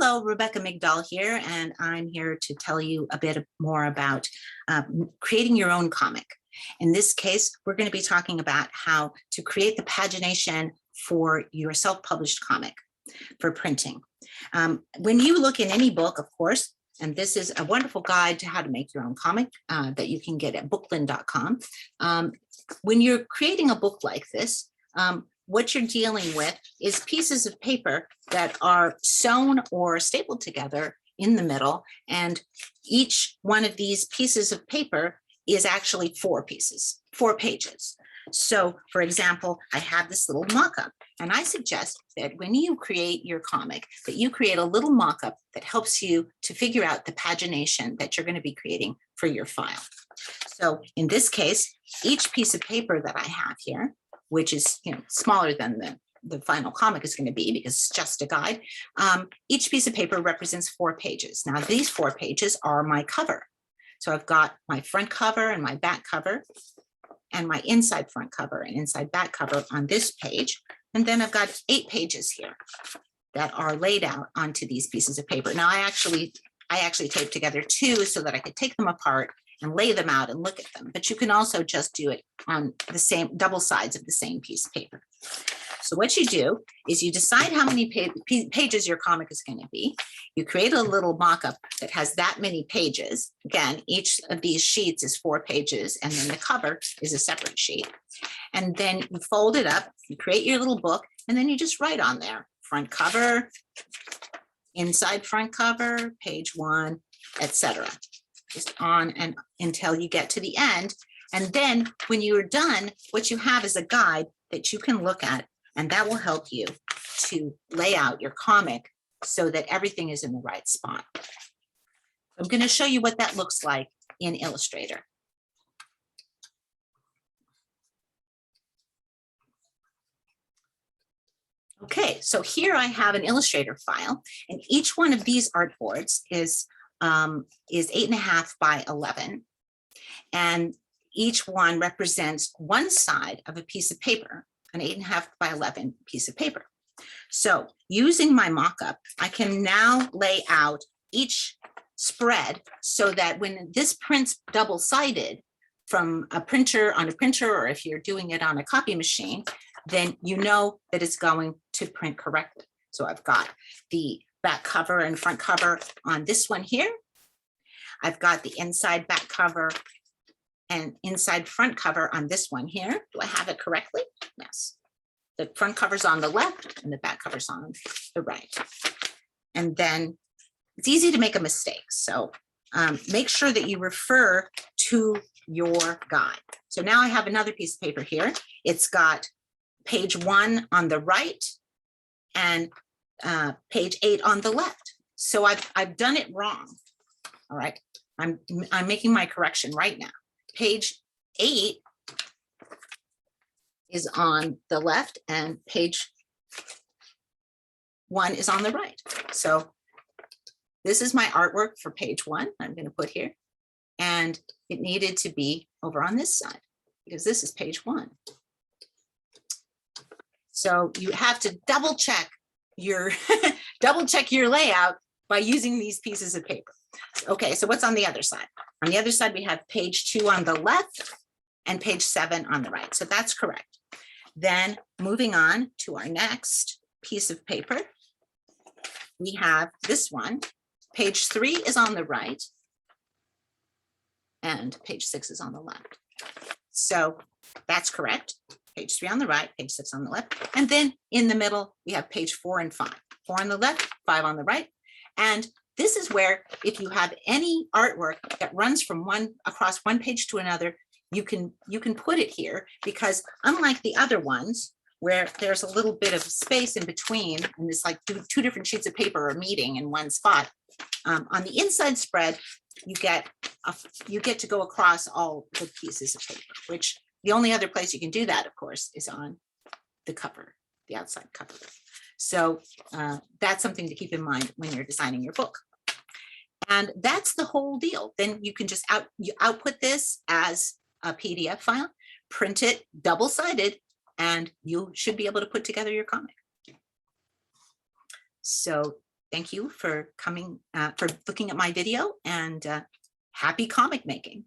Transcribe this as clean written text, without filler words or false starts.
Hello, Rebecca Migdal here, and I'm here to tell you a bit more about creating your own comic. In this case, we're going to be talking about how to create the pagination for your self-published comic for printing. When you look in any book, of course, and this is a wonderful guide to how to make your own comic that you can get at booklyn.com. When you're creating a book like this, what you're dealing with is pieces of paper that are sewn or stapled together in the middle, and each one of these pieces of paper is actually four pages. So, for example, I have this little mock-up, and I suggest that when you create your comic, that you create a little mock-up that helps you to figure out the pagination that you're going to be creating for your file. So in this case, each piece of paper that I have here, which is smaller than the final comic is going to be because it's just a guide, each piece of paper represents 4 pages. Now these 4 pages are my cover. So I've got my front cover and my back cover, and my inside front cover and inside back cover on this page. And then I've got 8 pages here that are laid out onto these pieces of paper. Now I actually taped together 2 so that I could take them apart and lay them out and look at them. But you can also just do it on the same double sides of the same piece of paper. So what you do is you decide how many pages your comic is going to be. You create a little mock-up that has that many pages. Again, each of these sheets is 4 pages, and then the cover is a separate sheet. And then you fold it up, you create your little book, and then you just write on there, front cover, inside front cover, page 1, etc. Just on and until you get to the end. And then when you're done, what you have is a guide that you can look at, and that will help you to lay out your comic so that everything is in the right spot. I'm going to show you what that looks like in Illustrator. Okay, so here I have an Illustrator file, and each one of these artboards is 8.5 by 11, and each one represents one side of a piece of paper, an 8.5 by 11 piece of paper. So using my mock-up, I can now lay out each spread so that when this prints double-sided from a printer on a printer, or if you're doing it on a copy machine, then you know that it's going to print correctly. So I've got the back cover and front cover on this one here. I've got the inside back cover and inside front cover on this one here. Do I have it correctly? Yes. The front cover's on the left and the back cover's on the right. And then it's easy to make a mistake. So make sure that you refer to your guide. So now I have another piece of paper here. It's got page 1 on the right and page 8 on the left. So I've done it wrong. All right, I'm making my correction right now. Page 8 is on the left and page 1 is on the right. So this is my artwork for page 1. I'm going to put here, and it needed to be over on this side because this is page 1. So you have to double check your layout by using these pieces of paper. Okay, so what's on the other side? On the other side, we have page 2 on the left and page 7 on the right. So that's correct. Then moving on to our next piece of paper, we have this one. Page 3 is on the right and page 6 is on the left. So that's correct. Page 3 on the right, page 6 on the left. And then in the middle, we have page 4 and 5. 4 on the left, 5 on the right. And this is where, if you have any artwork that runs from across one page to another, you can put it here, because unlike the other ones where there's a little bit of space in between and it's like two different sheets of paper are meeting in one spot, on the inside spread, you get to go across all the pieces of paper, which the only other place you can do that, of course, is on the cover, the outside cover. So that's something to keep in mind when you're designing your book. And that's the whole deal. Then you can just output this as a PDF file, print it double-sided, and you should be able to put together your comic. So thank you for coming, for looking at my video, and happy comic making.